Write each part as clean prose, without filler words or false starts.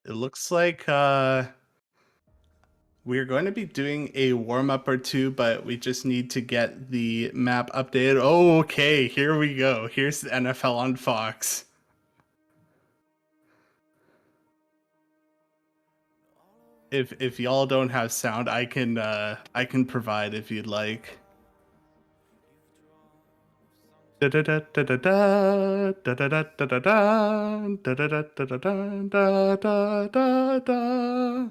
It looks like we're going to be doing a warm-up or two, but we just need to get the map updated. Oh, okay, here we go. Here's the NFL on Fox. If y'all don't have sound, I can provide if you'd like. Da da da da da da da da da da da da da da da da da da da.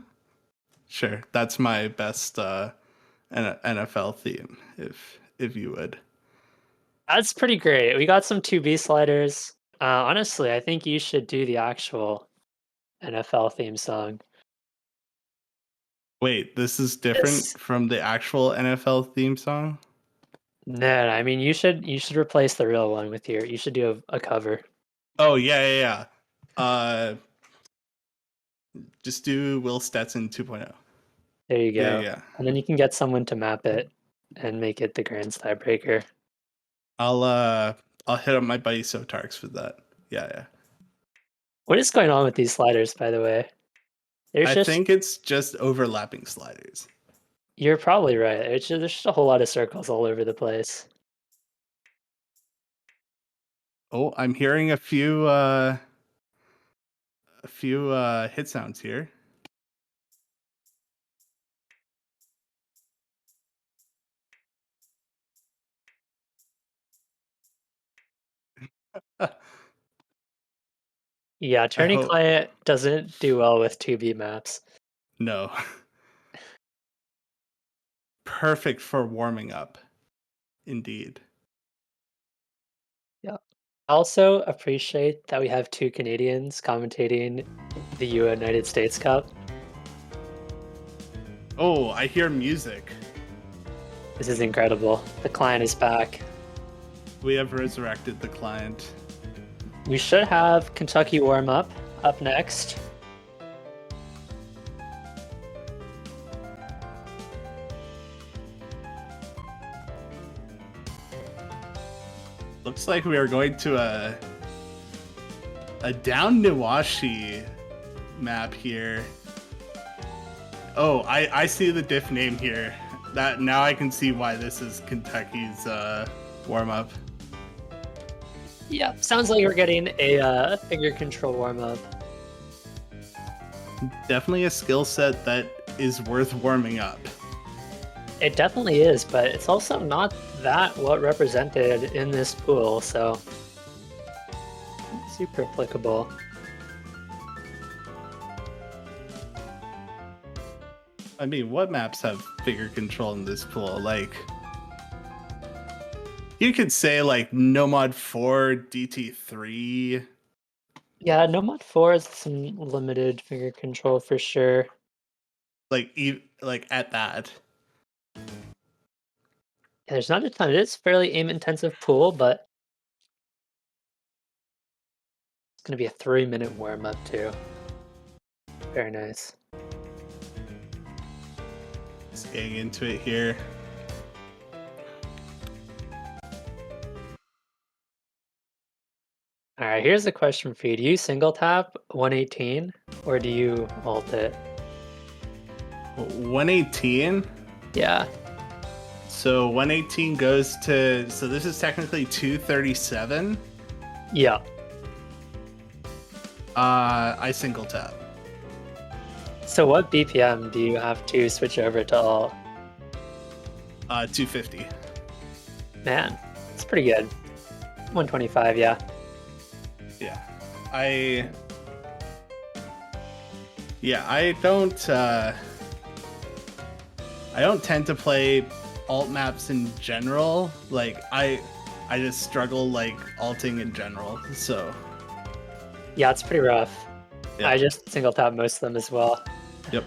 Sure, that's my best NFL theme, if you would. That's pretty great. We got some 2B sliders. Honestly, I think you should do the actual NFL theme song. Wait, this is This, different from the actual NFL theme song? no, I mean you should replace the real one with you should do a cover. Oh, yeah. Uh, just do Will Stetson 2.0. There you go. Yeah. And then you can get someone to map it and make it the grand tiebreaker. I'll hit up my buddy Sotarks for that. Yeah. What is going on with these sliders, by the way? There's I just think it's just overlapping sliders. You're probably right. There's just a whole lot of circles all over the place. Oh, I'm hearing a few hit sounds here. Yeah, turning client doesn't do well with 2B maps. No. Perfect for warming up. Indeed. Yeah. I also appreciate that we have two Canadians commentating the United States Cup. Oh, I hear music. This is incredible. The client is back. We have resurrected the client. We should have Kentucky warm up next. Looks like we are going to a down Niwashi map here. Oh, I see the diff name here. That now I can see why this is Kentucky's warm up. Yeah, sounds like we're getting a finger control warm up. Definitely a skill set that is worth warming up. It definitely is, but it's also not that well represented in this pool, so super applicable. I mean, what maps have finger control in this pool? Like, you could say like Nomad 4, DT3. Yeah, Nomad 4 is some limited finger control for sure. Like at that. Yeah, there's not a ton. It is fairly aim-intensive pool, but it's going to be a 3-minute warm-up too. Very nice. Just getting into it here. All right, here's a question for you. Do you single tap 118 or do you ult it? 118? Yeah. So 118 goes to, so this is technically 237. Yeah. I single tap. So what BPM do you have to switch over to ult? 250. Man, it's pretty good. 125, yeah. Yeah. I don't tend to play alt maps in general. Like I just struggle like alting in general. So yeah, it's pretty rough. Yeah. I just single tap most of them as well. Yep.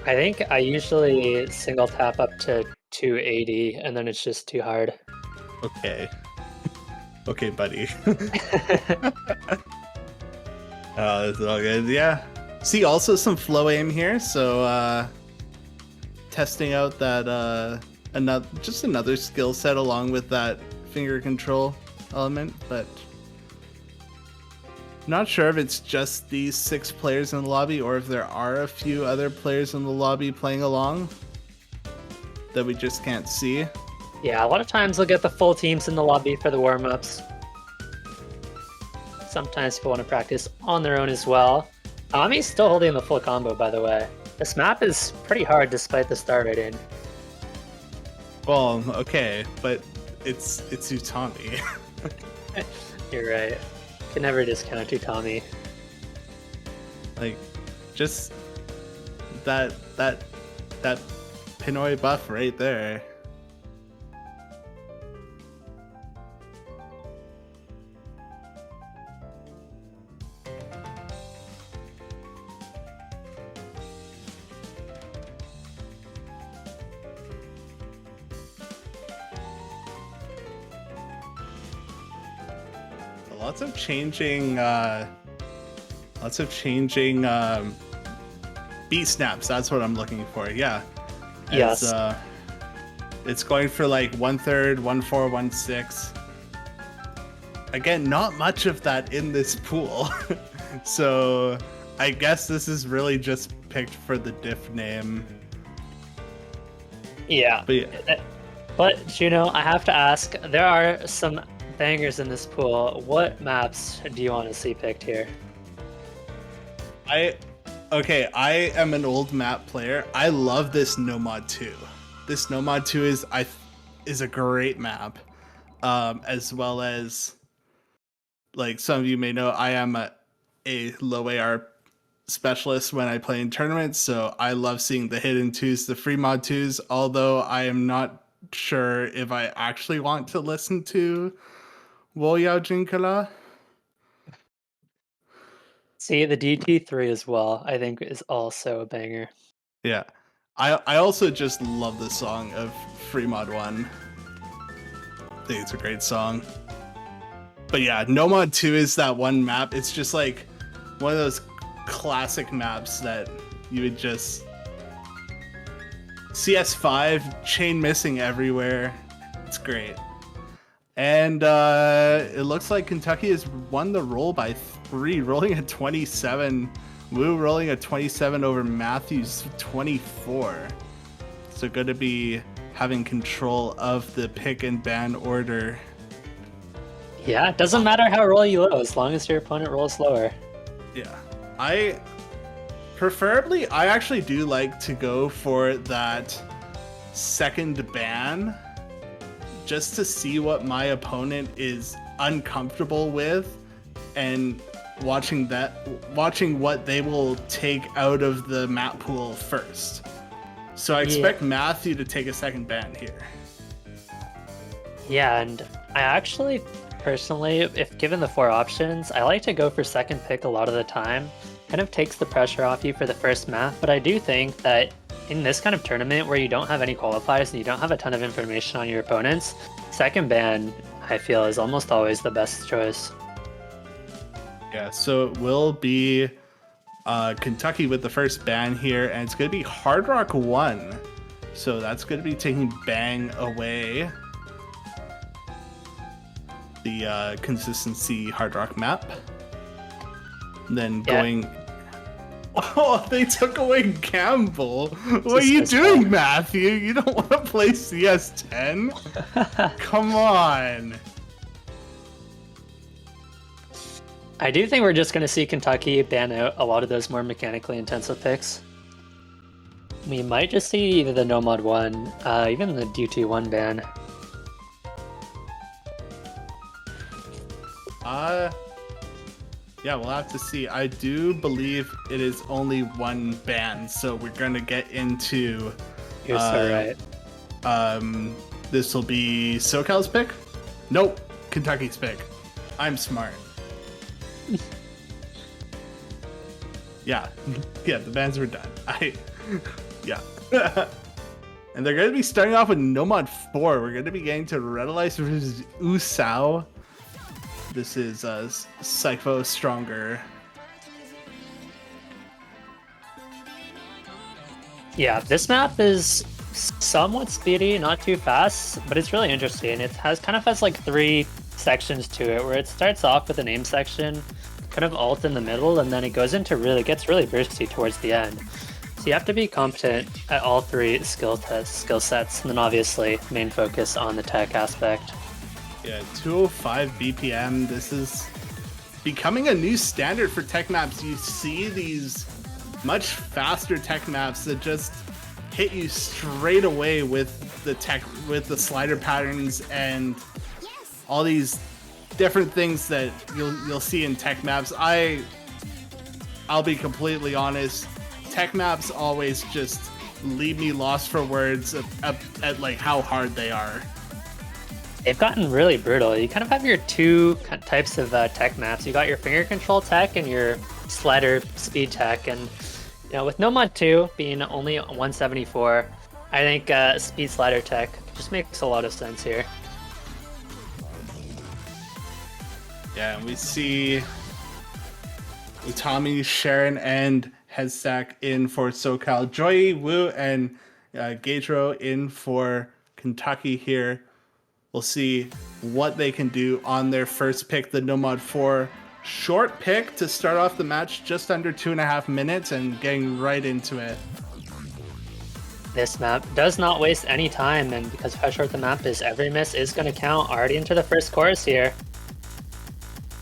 I think I usually single tap up to 280 and then it's just too hard. Okay, buddy. Oh, that's all good. Yeah. See, also some flow aim here. So testing out that another skill set along with that finger control element, but Not sure if it's just these 6 players in the lobby or if there are a few other players in the lobby playing along that we just can't see. Yeah, a lot of times we'll get the full teams in the lobby for the warm-ups. Sometimes people want to practice on their own as well. Ami's still holding the full combo, by the way. This map is pretty hard despite the star rating. Well, okay, but it's Utami. You're right. Can never discount Utami. Like, just that Pinoy buff right there. Lots of changing beat snaps. That's what I'm looking for. Yeah. Yes. It's going for like 1/3, 1/4, 1/6. Again, not much of that in this pool. So I guess this is really just picked for the diff name. Yeah. But Juno, I have to ask, there are some bangers in this pool. What maps do you want to see picked here? I am an old map player. I love this Nomad 2. This Nomad 2 is a great map. As well as, like some of you may know, I am a low AR specialist when I play in tournaments, so I love seeing the hidden 2s, the free mod 2s, although I am not sure if I actually want to listen to Woyao Jinkala. See, the DT3 as well, I think, is also a banger. Yeah. I also just love the song of Free Mod 1. I think it's a great song. But yeah, Nomad 2 is that one map. It's just like one of those classic maps that you would just... CS5, chain missing everywhere. It's great. And it looks like Kentucky has won the roll by 3, rolling at 27. Wu rolling at 27 over Matthews 24. So good to be having control of the pick and ban order. Yeah, it doesn't matter how roll you low as long as your opponent rolls lower. Yeah. I actually do like to go for that second ban just to see what my opponent is uncomfortable with and watching what they will take out of the map pool first. So I expect Matthew to take a second ban here. Yeah, and I actually personally, if given the 4 options, I like to go for second pick a lot of the time. Kind of takes the pressure off you for the first map, but I do think that in this kind of tournament where you don't have any qualifiers and you don't have a ton of information on your opponents, second ban, I feel, is almost always the best choice. Yeah, so it will be Kentucky with the first ban here, and it's going to be Hard Rock 1. So that's going to be taking Bang away the consistency Hard Rock map. And then going... Oh, they took away Gamble. What are you doing, Matthew? You don't want to play CS10? Come on. I do think we're just going to see Kentucky ban out a lot of those more mechanically intensive picks. We might just see either the Nomad 1, even the DT1 ban. Yeah, we'll have to see. I do believe it is only 1 ban, so we're gonna get into... You're so right. This will be SoCal's pick? Nope, Kentucky's pick. I'm smart. Yeah, the bans were done. Yeah. And they're gonna be starting off with Nomad 4. We're gonna be getting to Red Alliance versus Usao. This is Cypho Stronger. Yeah, this map is somewhat speedy, not too fast, but it's really interesting. It kind of has like 3 sections to it, where it starts off with an aim section, kind of ult in the middle, and then it gets really bursty towards the end. So you have to be competent at all three skill sets, and then obviously main focus on the tech aspect. Yeah, 205 BPM. This is becoming a new standard for tech maps. You see these much faster tech maps that just hit you straight away with the slider patterns and all these different things that you'll see in tech maps. I'll be completely honest. Tech maps always just leave me lost for words at like how hard they are. They've gotten really brutal. You kind of have your two types of tech maps. You got your finger control tech and your slider speed tech. And you know, with No Mod 2 being only 174, I think speed slider tech just makes a lot of sense here. Yeah, and we see Utami, Sharon, and Headstack in for SoCal. Joy, Wu, and Gaedro in for Kentucky here. We'll see what they can do on their first pick, the No Mod 4. Short pick to start off the match, just under 2.5 minutes, and getting right into it. This map does not waste any time, and because of how short the map is, every miss is going to count already into the first course here.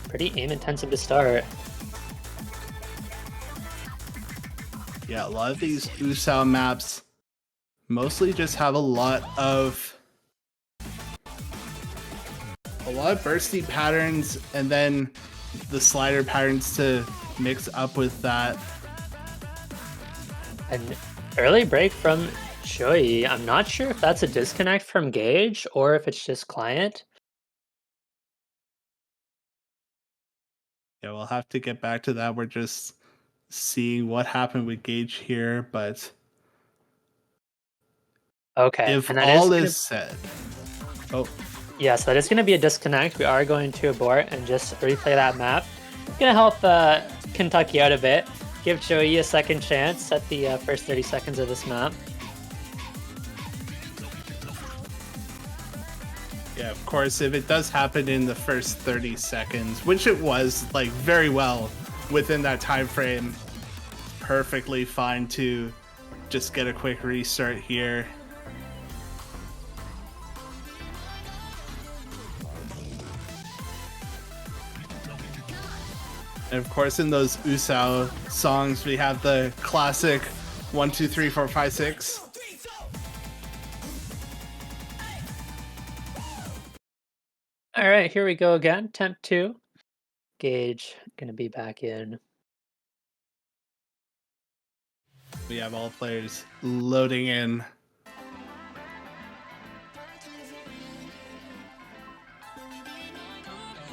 Pretty aim intensive to start. Yeah, a lot of these Usao maps mostly just have a lot of bursty patterns and then the slider patterns to mix up with that. An early break from Choi. I'm not sure if that's a disconnect from Gage or if it's just client. Yeah, we'll have to get back to that. We're just seeing what happened with Gage here, but Okay, if and that all is is said, oh, yes, that is going to be a disconnect. We are going to abort and just replay that map. Going to help Kentucky out a bit. Give Joey a second chance at the first 30 seconds of this map. yeah, of course, if it does happen in the first 30 seconds, which it was, like, very well within that time frame, perfectly fine to just get a quick restart here. And of course, in those Usao songs, we have the classic 1, 2, 3, 4, 5, 6. All right, here we go again. Temp 2. Gage gonna be back in. We have all players loading in.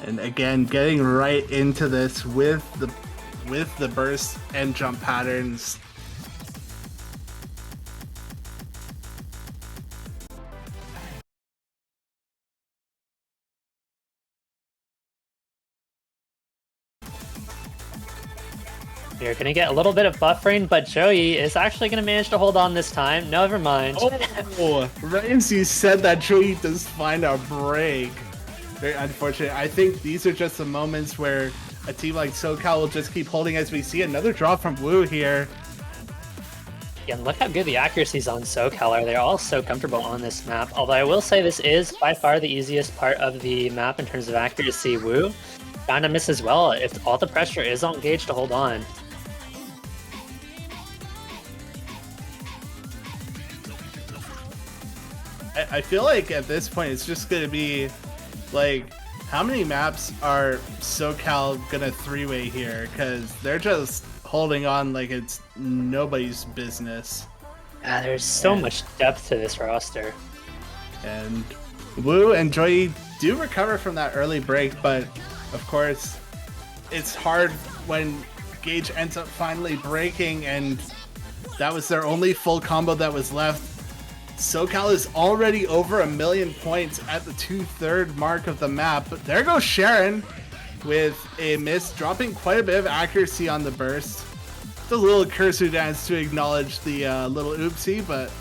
And again, getting right into this with the burst and jump patterns. You're gonna get a little bit of buffering, but Joey is actually gonna manage to hold on this time. Never mind. Oh, Ramsey said that Joey does find a break. Very unfortunate. I think these are just the moments where a team like SoCal will just keep holding as we see another drop from Wu here. Yeah, and look how good the accuracies on SoCal are. They're all so comfortable on this map. Although I will say this is by far the easiest part of the map in terms of accuracy. Wu kind of misses well if all the pressure is on Gage to hold on. I feel like at this point it's just going to be like, how many maps are SoCal gonna three-way here? Because they're just holding on like it's nobody's business. Yeah, there's so much depth to this roster. And Wu and Joy do recover from that early break, but of course it's hard when Gage ends up finally breaking, and that was their only full combo that was left. SoCal is already over 1 million points at the 2/3 mark of the map, but there goes Sharon with a miss, dropping quite a bit of accuracy on the burst. It's a little cursor dance to acknowledge the little oopsie, but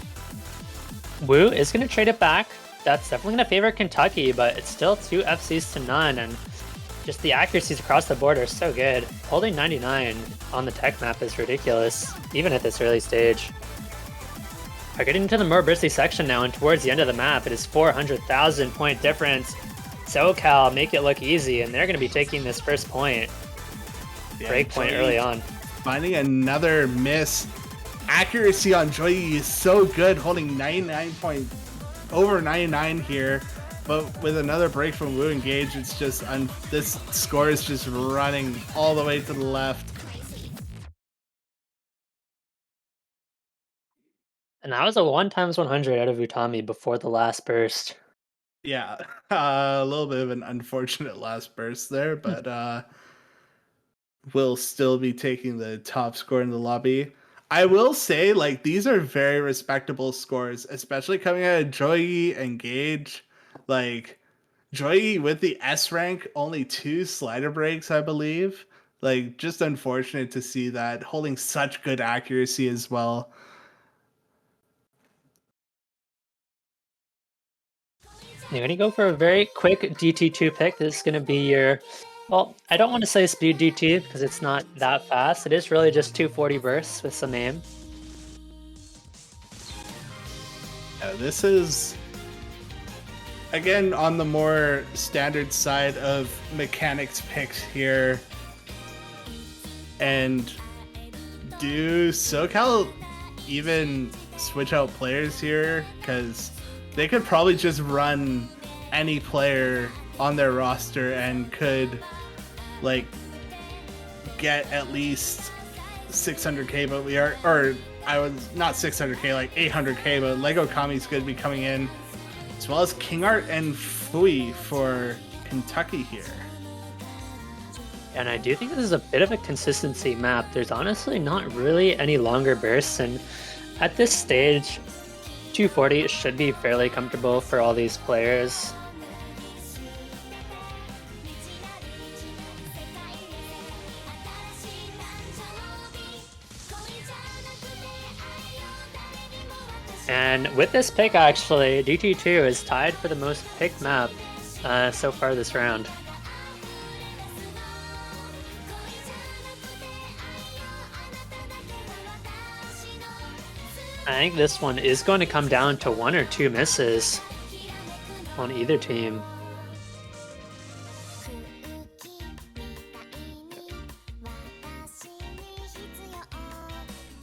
Wu is going to trade it back. That's definitely going to favor Kentucky, but it's still 2 FCs to none, and Just the accuracies across the board are so good. Holding 99 on the tech map is ridiculous, even at this early stage. We're getting into the more bursty section now, and towards the end of the map, it is 400,000 point difference. SoCal make it look easy, and they're going to be taking this first point. Break point early on. Finding another miss. Accuracy on Joy is so good, holding 99 over 99 here. But with another break from Wu Engage, it's just this score is just running all the way to the left. And that was a 1x100 out of Utami before the last burst. Yeah, a little bit of an unfortunate last burst there, but will still be taking the top score in the lobby. I will say, like, these are very respectable scores, especially coming out of Joy and Gage. Like, Joy with the S rank, only 2 slider breaks, I believe. Like, just unfortunate to see that, holding such good accuracy as well. You're going to go for a very quick DT2 pick. This is going to be your, well, I don't want to say speed DT because it's not that fast. It is really just 240 bursts with some aim. Yeah, this is, again, on the more standard side of mechanics picks here. And do SoCal even switch out players here? Because they could probably just run any player on their roster and could, like, get at least 600k, but we are, or I was not 600k, like 800k, but Lego Kami's going to be coming in, as well as King Art and Fui for Kentucky here. And I do think this is a bit of a consistency map. There's honestly not really any longer bursts, and at this stage, 240 should be fairly comfortable for all these players. And with this pick, actually, DT2 is tied for the most picked map so far this round. I think this one is going to come down to 1 or 2 misses on either team.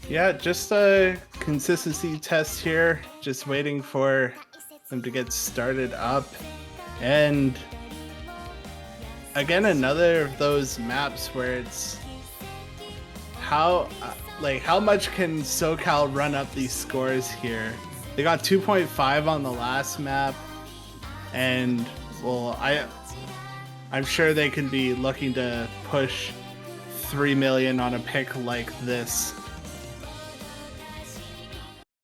Yeah, just a consistency test here. Just waiting for them to get started up. And again, another of those maps where it's how much can SoCal run up these scores here? They got 2.5 on the last map, and well, I'm sure they can be looking to push 3 million on a pick like this.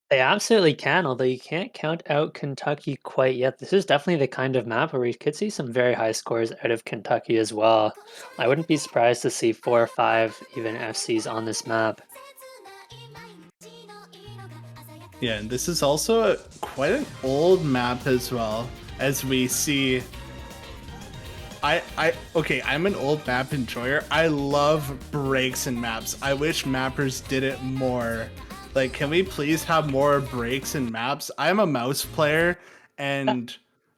They absolutely can, although you can't count out Kentucky quite yet. This is definitely the kind of map where we could see some very high scores out of Kentucky as well. I wouldn't be surprised to see 4 or 5 even FCs on this map. Yeah, and this is also quite an old map as well, as we see. Okay, I'm an old map enjoyer. I love breaks in maps. I wish mappers did it more. Like, can we please have more breaks in maps? I'm a mouse player, and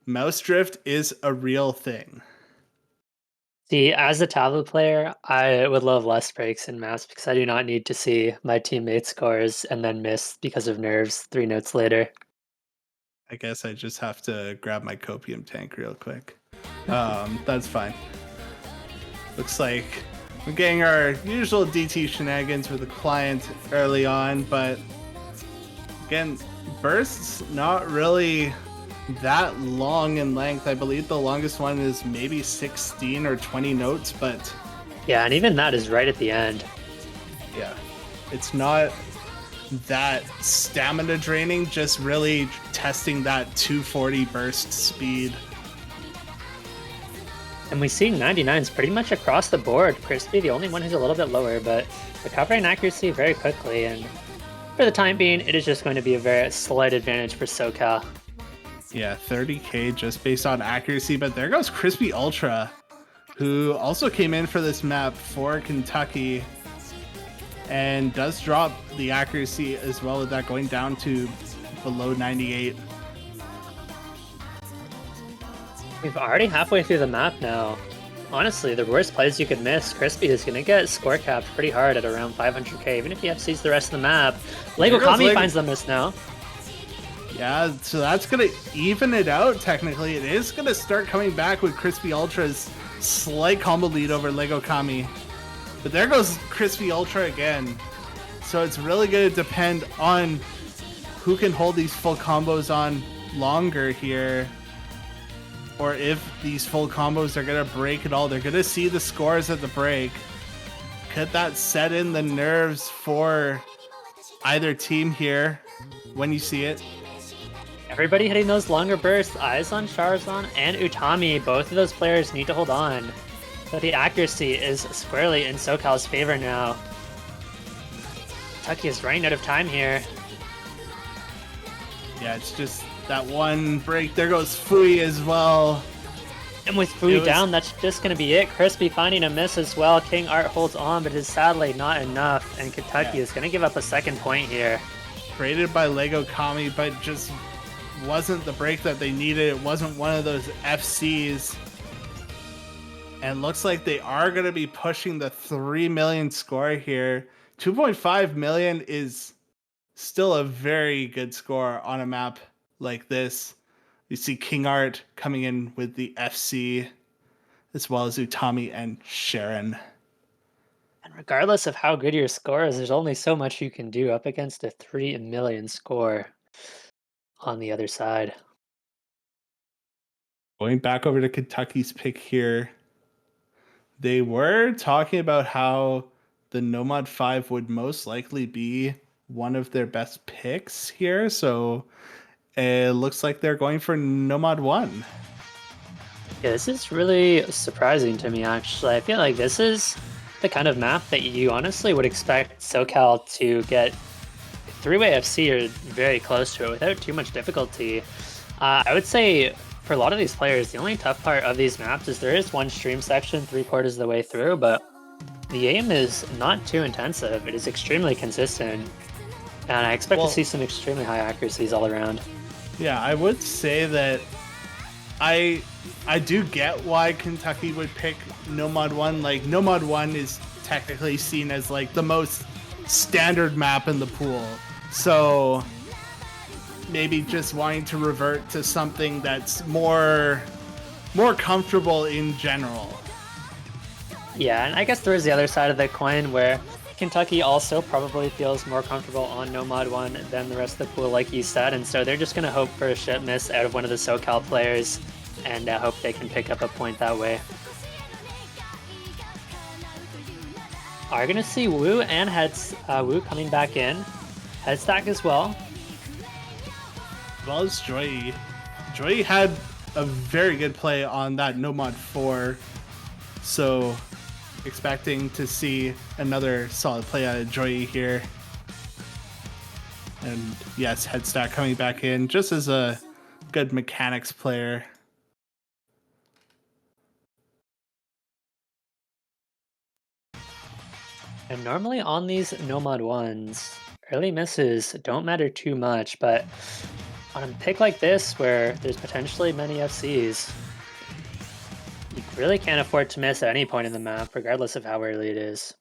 mouse drift is a real thing. See, as a tablet player, I would love less breaks in maps because I do not need to see my teammates' scores and then miss because of nerves 3 notes later. I guess I just have to grab my copium tank real quick. That's fine. Looks like we're getting our usual DT shenanigans with the client early on, but again, bursts not really that long in length. I believe the longest one is maybe 16 or 20 notes, but yeah, and even that is right at the end. Yeah, it's not that stamina draining, just really testing that 240 burst speed. And we see 99s pretty much across the board. Crispy, the only one who's a little bit lower, but recovering accuracy very quickly. And for the time being, it is just going to be a very slight advantage for SoCal. Yeah, 30k just based on accuracy, but there goes Crispy Ultra, who also came in for this map for Kentucky and does drop the accuracy as well as that, going down to below 98. We've already halfway through the map now. Honestly, the worst plays you could miss, Crispy is going to get score capped pretty hard at around 500k, even if he FCs the rest of the map. Lego Kami finds the miss now. Yeah, so that's going to even it out, technically. It is going to start coming back with Crispy Ultra's slight combo lead over Lego Kami. But there goes Crispy Ultra again. So it's really going to depend on who can hold these full combos on longer here. Or if these full combos are going to break at all. They're going to see the scores at the break. Could that set in the nerves for either team here when you see it? Everybody hitting those longer bursts. Eyes on Charizard and Utami. Both of those players need to hold on. But the accuracy is squarely in SoCal's favor now. Kentucky is running out of time here. Yeah, it's just that one break. There goes Fui as well. And with Fui down, that's just going to be it. Crispy finding a miss as well. King Art holds on, but it is sadly not enough. And Kentucky is going to give up a second point here. Created by Lego Kami, but just wasn't the break that they needed. It wasn't one of those FCs. And looks like they are going to be pushing the 3 million score here. 2.5 million is still a very good score on a map like this. You see King Art coming in with the FC, as well as Utami and Sharon. And regardless of how good your score is, there's only so much you can do up against a 3 million score on the other side. Going back over to Kentucky's pick here, they were talking about how the Nomad 5 would most likely be one of their best picks here, so it looks like they're going for Nomad 1. Yeah, this is really surprising to me, actually. I feel like this is the kind of map that you honestly would expect SoCal to get 3-way FC or very close to it without too much difficulty. I would say for a lot of these players, the only tough part of these maps is there is one stream section 3/4 of the way through, but the aim is not too intensive. It is extremely consistent, and I expect to see some extremely high accuracies all around. Yeah, I would say that I do get why Kentucky would pick Nomad 1. Like, Nomad 1 is technically seen as like the most standard map in the pool. So maybe just wanting to revert to something that's more comfortable in general. Yeah, and I guess there is the other side of the coin where Kentucky also probably feels more comfortable on Nomad 1 than the rest of the pool, like you said, and so they're just going to hope for a shit miss out of one of the SoCal players and hope they can pick up a point that way. Are going to see Wu and Wu coming back in. Headstack as well. As well as Joy. Joy had a very good play on that Nomad 4, so expecting to see another solid play out of Joy here. And yes, Headstack coming back in just as a good mechanics player. And normally on these Nomad 1s, early misses don't matter too much, but on a pick like this where there's potentially many FCs, you really can't afford to miss at any point in the map, regardless of how early it is.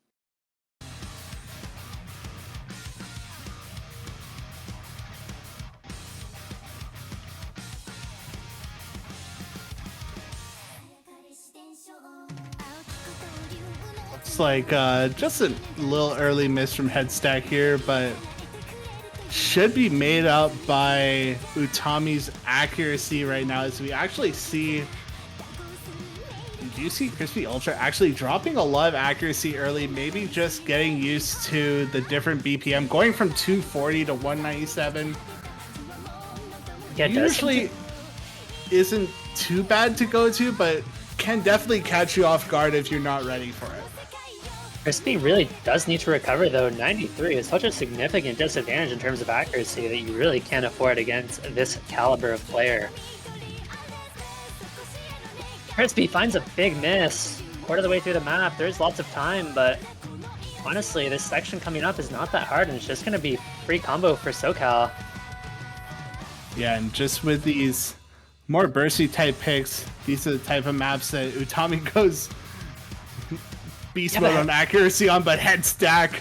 It's like just a little early miss from Headstack here, but should be made up by Utami's accuracy right now, as we actually see. Do you see Crispy Ultra actually dropping a lot of accuracy early? Maybe just getting used to the different BPM, going from 240 to 197. Yeah, usually isn't too bad to go to, but can definitely catch you off guard if you're not ready for it. Crispy really does need to recover, though. 93 is such a significant disadvantage in terms of accuracy that you really can't afford against this caliber of player. Crispy finds a big miss. quarter of the way through the map. There's lots of time, but honestly, this section coming up is not that hard, and it's just going to be free combo for SoCal. Yeah, and just with these more bursty type picks, these are the type of maps that Utami goes beast mode on accuracy on, but head stack.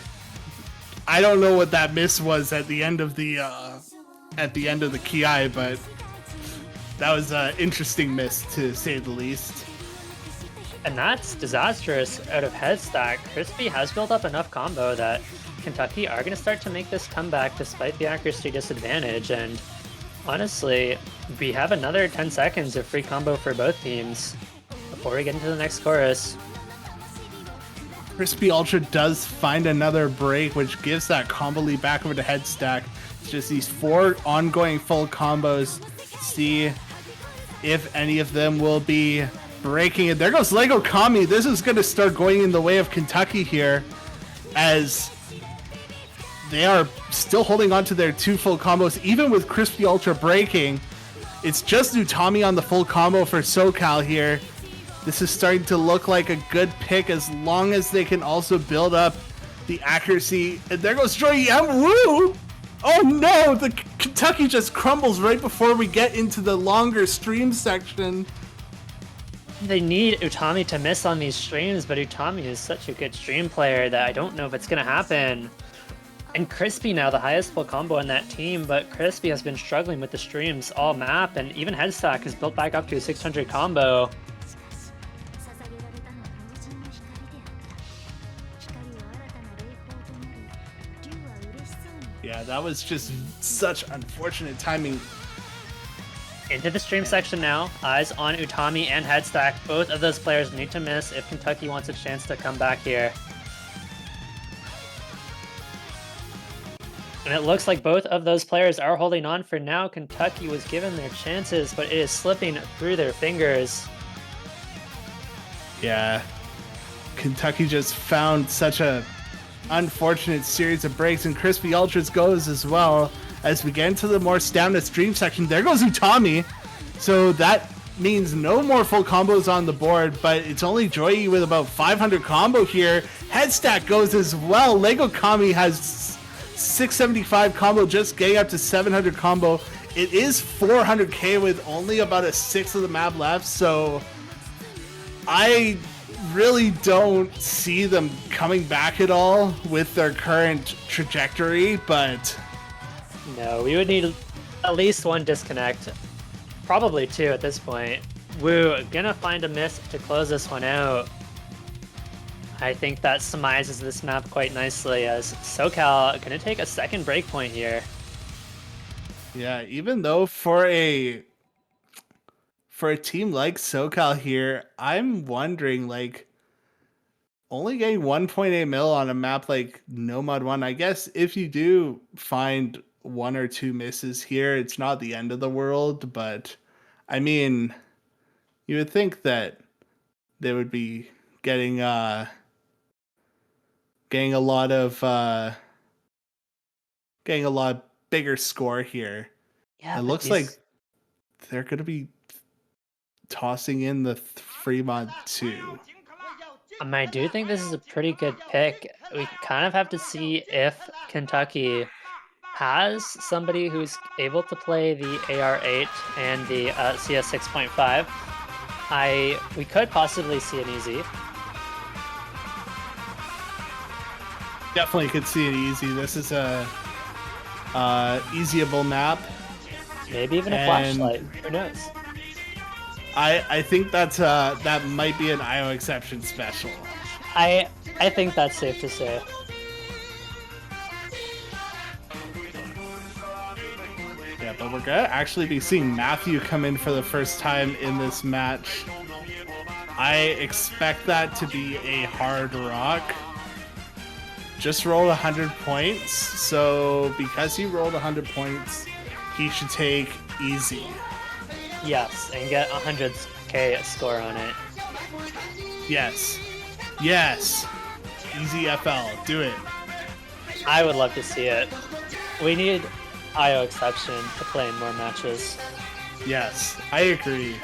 I don't know what that miss was at the end of the Ki, but that was an interesting miss to say the least. And that's disastrous out of head stack. Crispy has built up enough combo that Kentucky are going to start to make this comeback despite the accuracy disadvantage. And honestly, we have another 10 seconds of free combo for both teams before we get into the next chorus. Crispy Ultra does find another break, which gives that combo lead back over to head stack. It's just these 4 ongoing full combos. See if any of them will be breaking it. There goes Lego Kami. This is going to start going in the way of Kentucky here, as they are still holding on to their 2 full combos, even with Crispy Ultra breaking. It's just Utami on the full combo for SoCal here. This is starting to look like a good pick as long as they can also build up the accuracy. And there goes Joy Yam. Woo! Oh no, the Kentucky just crumbles right before we get into the longer stream section. They need Utami to miss on these streams, but Utami is such a good stream player that I don't know if it's going to happen. And Crispy now the highest full combo in that team, but Crispy has been struggling with the streams all map, and even Headstack has built back up to a 600 combo. Yeah, that was just such unfortunate timing. Into the stream section now. Eyes on Utami and Headstack. Both of those players need to miss if Kentucky wants a chance to come back here. And it looks like both of those players are holding on for now. Kentucky was given their chances, but it is slipping through their fingers. Yeah. Kentucky just found such a unfortunate series of breaks, and Crispy Ultras goes as well. As we get into the more stamina stream section, there goes Utami. So that means no more full combos on the board, but it's only Joy with about 500 combo here. Headstack goes as well. Lego Kami has 675 combo, just getting up to 700 combo. It is 400k with only about a sixth of the map left, so I really don't see them coming back at all with their current trajectory, but no, we would need at least one disconnect. Probably 2 at this point. Woo, gonna find a miss to close this one out. I think that surmises this map quite nicely, as SoCal gonna take a second breakpoint here. Yeah, even though for a team like SoCal here, I'm wondering, like, only getting 1.8 mil on a map like Nomad 1, I guess if you do find 1 or 2 misses here, it's not the end of the world, but I mean, you would think that they would be getting a lot bigger score here. Yeah, it looks like they're going to be tossing in the Fremont 2. I do think this is a pretty good pick. We kind of have to see if Kentucky has somebody who's able to play the AR8 and the CS 6.5. We could possibly see an easy. Definitely could see it easy. This is a easyable map. Maybe even a flashlight. Who knows? I think that might be an IO exception special. I think that's safe to say. Yeah, but we're gonna actually be seeing Matthew come in for the first time in this match. I expect that to be a hard rock. Just rolled 100 points, so because he rolled 100 points, he should take easy. Yes, and get 100k score on it. Yes. Yes. Easy FL. Do it. I would love to see it. We need IO exception to play in more matches. Yes, I agree.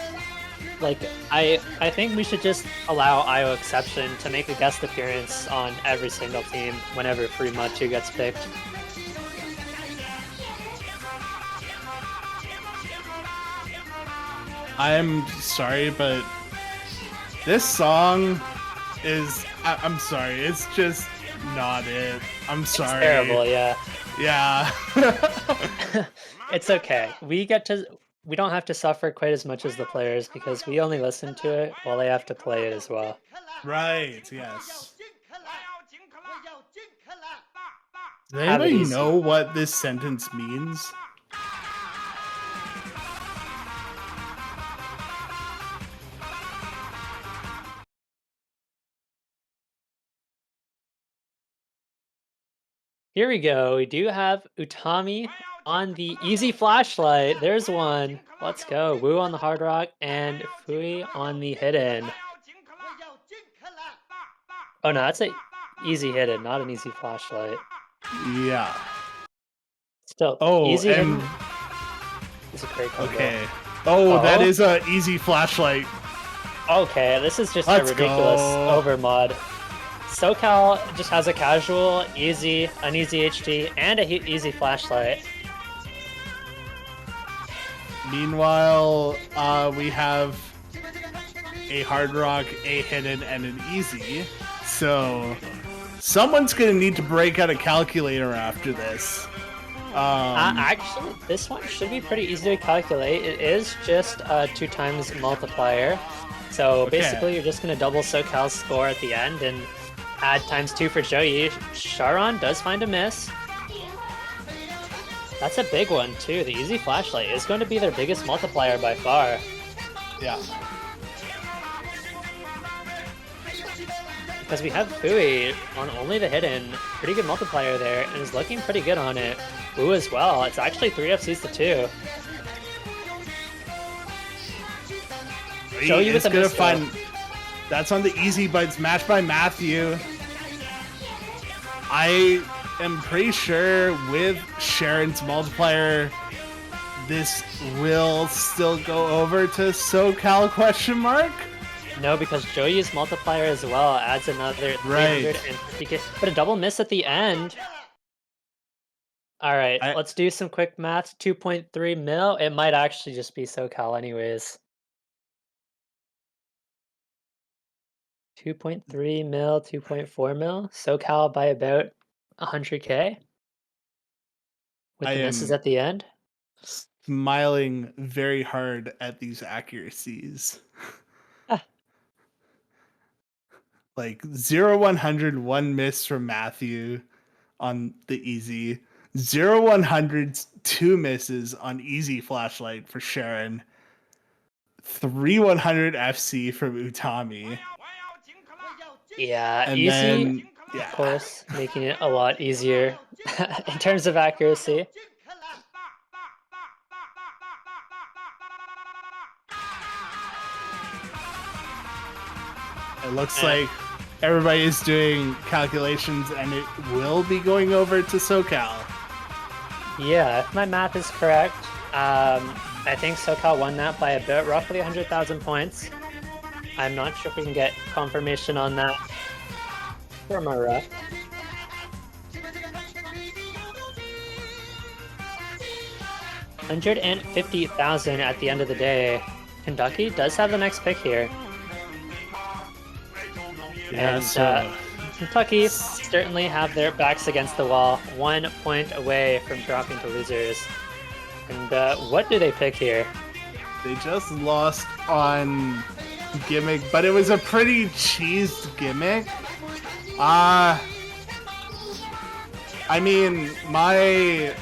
Like, I think we should just allow IO Exception to make a guest appearance on every single team whenever Free Mod 2 gets picked. I'm sorry, but this song is... I'm sorry, it's just not it. I'm sorry. It's terrible, yeah. Yeah. It's okay. We don't have to suffer quite as much as the players because we only listen to it while they have to play it as well. Right, yes. Does Have it anybody easy. know what this sentence means? Here we go. We do have Utami on the easy flashlight. There's one. Let's go. Wu on the hard rock and Fui on the hidden. Oh no, that's a easy hidden, not an easy flashlight. Yeah. Still, Oh, easy and... hidden is a great combo. Okay. Oh, that Oh. is a easy flashlight. Okay, this is just Let's a ridiculous go. overmod. SoCal just has a casual, easy, uneasy HD, and a easy flashlight. Meanwhile, we have a hard rock, a hidden, and an easy. So someone's gonna need to break out a calculator after this. Actually, this one should be pretty easy to calculate. It is just a 2 times multiplier. So Okay. basically, you're just going to double SoCal's score at the end and add ×2 for Joey. Sharon does find a miss. That's a big one, too. The easy flashlight is going to be their biggest multiplier by far. Yeah. Because we have Fui on only the hidden. Pretty good multiplier there, and is looking pretty good on it. Wu as well. It's actually 3 FCs to 2. Joey with It's a gonna miss, find... That's on the easy, but it's matched by Matthew. I am pretty sure with Sharon's multiplier, this will still go over to SoCal question mark? No, because Joey's multiplier as well adds another Right. 350k, but a double miss at the end. All right, let's do some quick math. 2.3 mil. It might actually just be SoCal anyways. 2.3 mil, 2.4 mil. SoCal by about 100k. With the misses at the end. Smiling very hard at these accuracies. Like 0-100, 1 miss from Matthew on the easy. 0-100, 2 misses on easy flashlight for Sharon. 3-100 FC from Utami. Yeah, And easy, then, yeah. of course, making it a lot easier in terms of accuracy. It looks like everybody is doing calculations and it will be going over to SoCal. Yeah, if my math is correct, I think SoCal won that by about roughly 100,000 points. I'm not sure if we can get confirmation on that from our ref. $150,000 at the end of the day. Kentucky does have the next pick here. Yeah, And Kentucky certainly have their backs against the wall, 1 point away from dropping to losers. And what do they pick here? They just lost on gimmick, but it was a pretty cheesed gimmick. I mean, my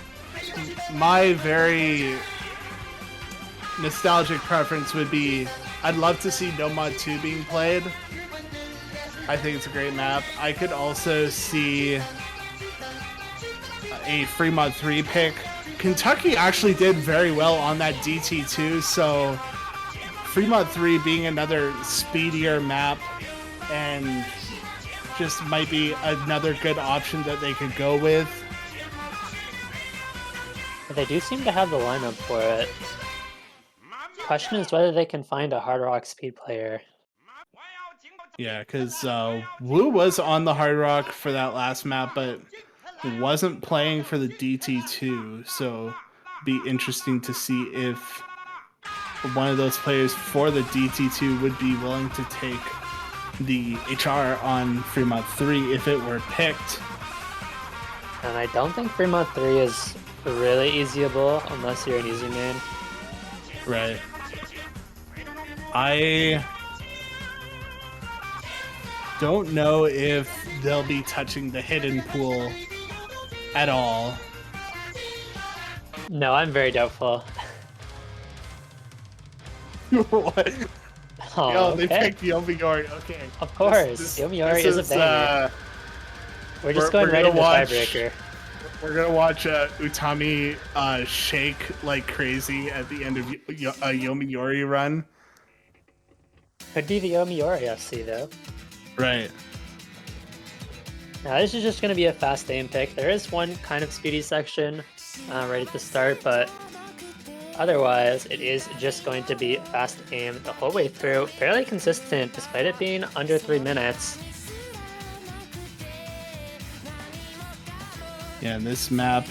very nostalgic preference would be, I'd love to see No Mod 2 being played. I think it's a great map. I could also see a Free Mod 3 pick. Kentucky actually did very well on that DT2, so Free Mod 3 being another speedier map and just might be another good option that they could go with. But they do seem to have the lineup for it. Question is whether they can find a Hard Rock speed player. Yeah, because Wu was on the Hard Rock for that last map, but wasn't playing for the DT2. So be interesting to see if one of those players for the DT2 would be willing to take the HR on Fremont 3 if it were picked. And I don't think Fremont 3 is really easyable unless you're an easy main. Right. I don't know if they'll be touching the hidden pool at all. No, I'm very doubtful. What? Oh, Yo, they okay. picked Yomiuri. Okay. Of course, Yomiuri is a banger. We're just going right into tiebreaker. We're gonna watch Utami shake like crazy at the end of a Yomiuri run. Could be the Yomiuri FC though. Right. Now this is just going to be a fast aim pick. There is one kind of speedy section right at the start, but otherwise it is just going to be fast aim the whole way through. Fairly consistent despite it being under 3 minutes. Yeah, and this map,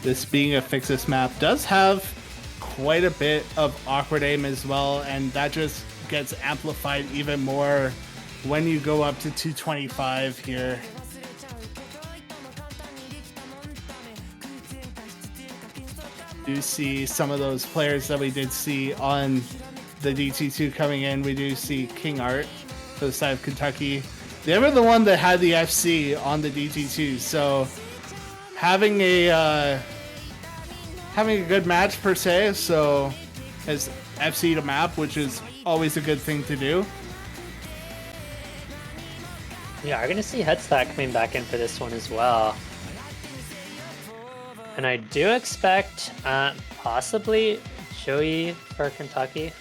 this being a Fixus map, does have quite a bit of awkward aim as well, and that just gets amplified even more when you go up to 225 here. Do see some of those players that we did see on the DT2 coming in. We do see King Art for the side of Kentucky. They were the one that had the FC on the DT2, so having a good match per se, so as FC to map, which is always a good thing to do. Yeah, we're going to see Headstack coming back in for this one as well. And I do expect possibly Joey for Kentucky.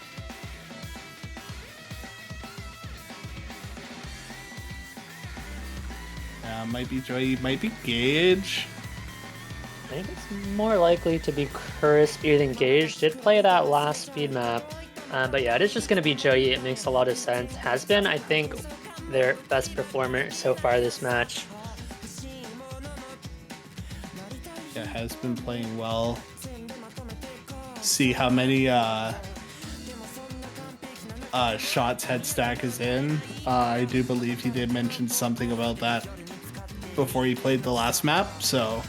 Might be Joey, might be Gage. I think it's more likely to be Crispy than Gage. Did play that last speed map. But yeah, it is just going to be Joey. It makes a lot of sense. Has been, I think, their best performer so far this match. Yeah, has been playing well. See how many shots Headstack is in. I do believe he did mention something about that before he played the last map, so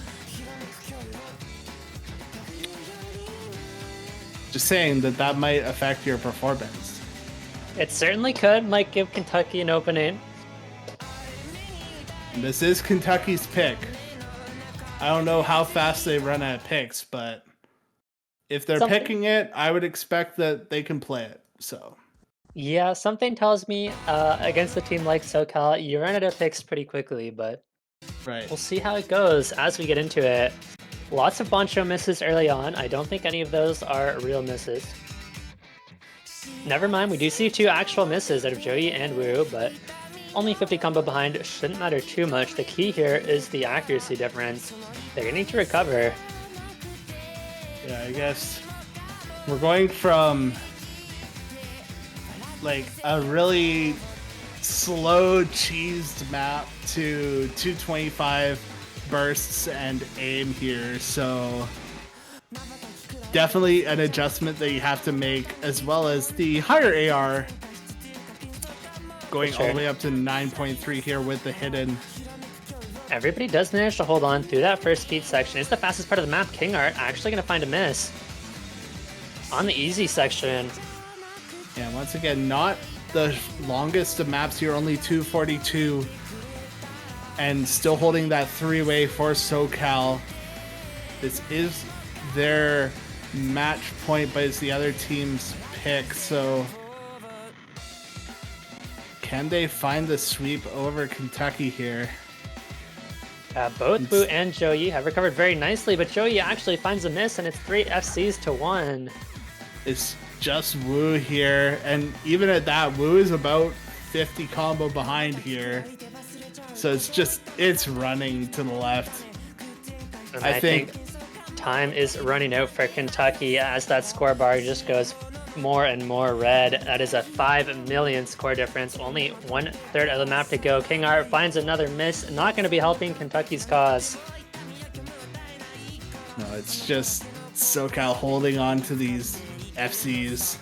just saying that might affect your performance. It certainly could. Might give Kentucky an opening. This is Kentucky's pick. I don't know how fast they run at picks, but if they're picking it, I would expect that they can play it. So yeah, something tells me against a team like SoCal, you run out of picks pretty quickly, but right. We'll see how it goes as we get into it. Lots of Boncho misses early on. I don't think any of those are real misses. Never mind, we do see 2 actual misses out of Joey and Wu, but only 50 combo behind shouldn't matter too much. The key here is the accuracy difference. They're gonna need to recover. Yeah, I guess we're going from like a really slow cheesed map to 225 bursts and aim here, so definitely an adjustment that you have to make, as well as the higher AR going all the way up to 9.3 here with the hidden. Everybody does manage to hold on through that first speed section. It's the fastest part of the map. King Art actually going to find a miss on the easy section. Yeah, once again, not the longest of maps here, only 242, and still holding that 3-way for SoCal. This is their match point, but it's the other team's pick, so can they find the sweep over Kentucky here? Both Wu and Joey have recovered very nicely, but Joey actually finds a miss, and it's 3 FCs to 1. It's just Wu here, and even at that, Wu is about 50 combo behind here, so it's running to the left. And I think time is running out for Kentucky as that score bar just goes more and more red. That is a 5 million score difference. Only 1/3 of the map to go. King Art finds another miss. Not going to be helping Kentucky's cause. No, it's just SoCal holding on to these FCs.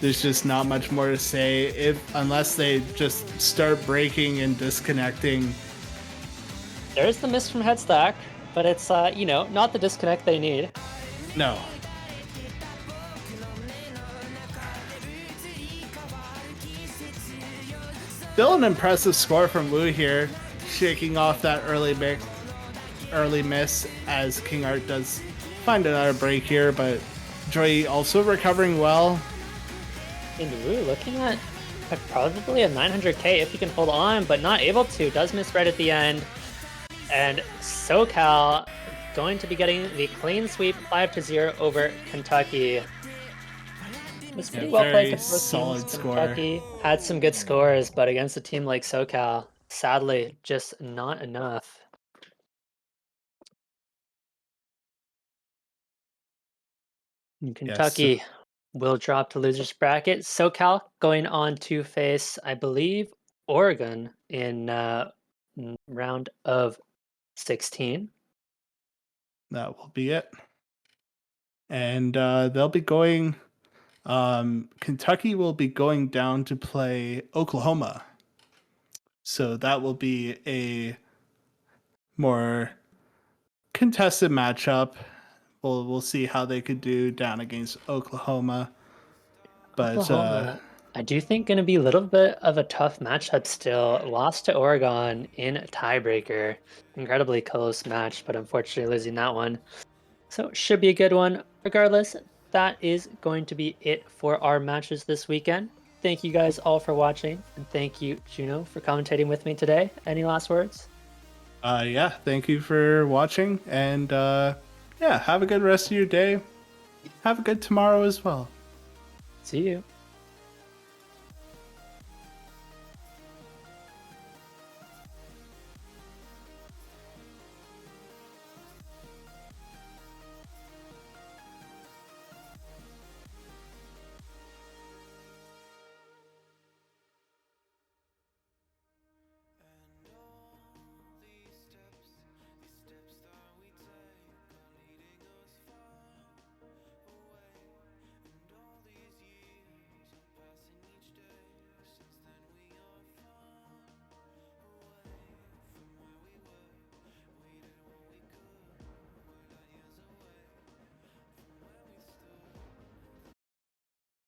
There's just not much more to say unless they just start breaking and disconnecting. There's the miss from Headstack, but it's, you know, not the disconnect they need. No. Still an impressive score from Wu here, shaking off that early miss as King Art does find another break here, but Joy also recovering well. And Wu looking at probably a 900k if he can hold on, but not able to. Does miss right at the end. And SoCal going to be getting the clean sweep 5-0 over Kentucky. It was pretty well played for both solid teams. score. Kentucky had some good scores, but against a team like SoCal, sadly, just not enough. And Kentucky will drop to losers bracket. SoCal going on to face, I believe, Oregon in round of 16. That will be it. And they'll be going. Kentucky will be going down to play Oklahoma. So that will be a more contested matchup. We'll see how they could do down against Oklahoma. But Oklahoma, I do think going to be a little bit of a tough matchup still. Lost to Oregon in a tiebreaker. Incredibly close match, but unfortunately losing that one. So should be a good one. Regardless, that is going to be it for our matches this weekend. Thank you guys all for watching, and thank you, Juno, for commentating with me today. Any last words? yeah, thank you for watching, and yeah, have a good rest of your day. Have a good tomorrow as well. See you.